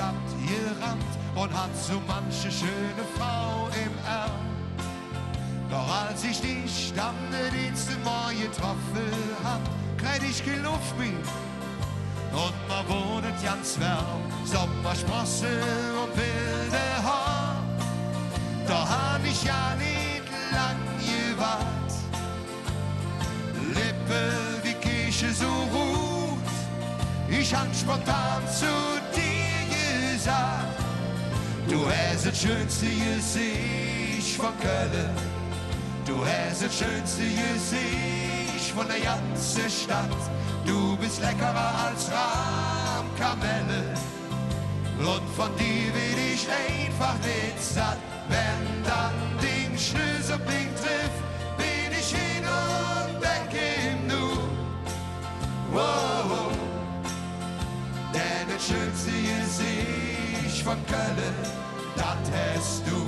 Stadt jerannt und hat so manche schöne Frau im Arm. Doch als ich dich dann den ezte Mal getroffen hab, krät ich Luff und man wohnet ganz wärm. Sommersprosse und wilde Hoor, da hab ich ja nicht lang jewaaht. Lippe wie Keesche so ruht, ich hab spontan zu dir gesagt, du hast das schönste Jeseesch von Kölle, du hast das schönste Jeseech von der ganzen Stadt. Du bist leckerer als Rahmkamelle und von dir will ich einfach nicht satt. Wenn dann den Schlüssel trifft, bin ich hin und weg im Nu. Wow, denn das schönste Jeseech von Kölle, das hast du.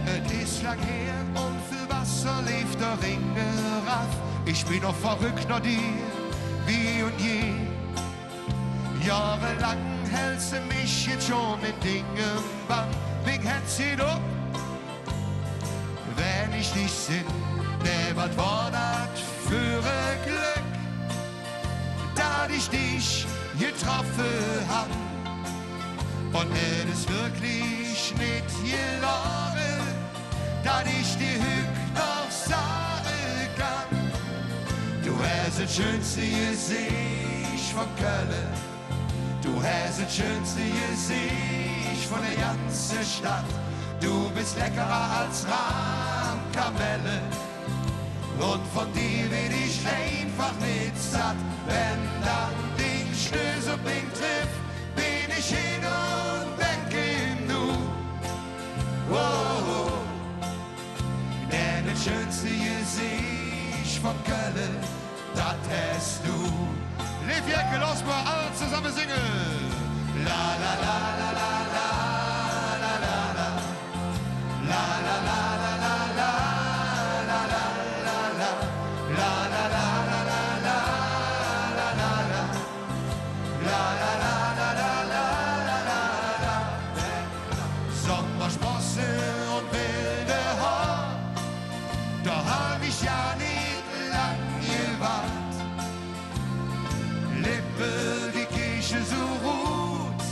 Es ist lang her und für Wasser lief der Ringerad. Ich bin noch verrückt nach dir, wie und je. Jahrelang hältst du mich jetzt schon mit Dingen bang. Big Herz geht up, wenn ich dich sinn. Ne, was war das für ein Glück, da ich dich getroffen hab. Und hätt es wirklich nicht gelogen, dass ich dir Hück noch sagen kann. Du hast das schönste Jeseesch von Kölle, du hast das schönste Jeseech von der ganzen Stadt. Du bist leckerer als Rahmkamelle und von dir will ich einfach nicht satt. Wenn dann den Schlüssel trifft, bin ich hin und weg im Nu. Wow, denn das schönste Jeseech von Kölle, das hast du. Lippe, los mal alle zusammen singen. La la la la la la la la la la la la la la la la la Sommersprosse und wilde Hoor, da hab ich ja nicht lang jewaaht. Lippe wie Keesche so ruht,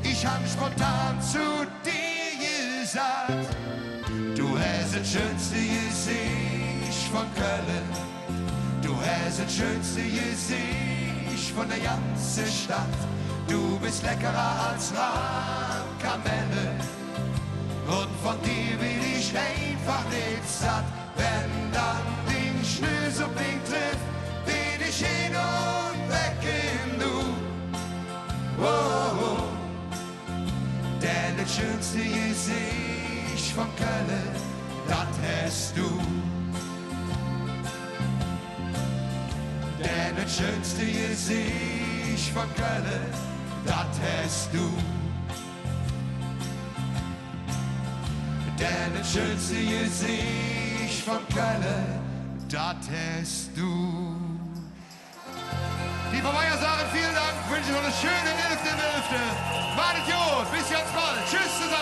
ich hab spontan zu dir gesagt, du hast das schönste Jeseech von Kölle, du hast das schönste Jeseech von der ganzen Stadt. Du bist leckerer als Rahmkamelle und von dir will ich einfach nicht satt. Wenn dann den Schlüssel trifft, bin ich hin und weg im Nu. Oh, denn das schönste Jeseech von Kölle, das hast du. Denn das schönste Jeseech von Kölle, das hast du. Denn das schönste Jeseech von Kölle, das hast du. Die Paveier sagen vielen Dank, wünsche noch eine schöne 11.11. Wartet gut, bis ganz bald. Tschüss zusammen.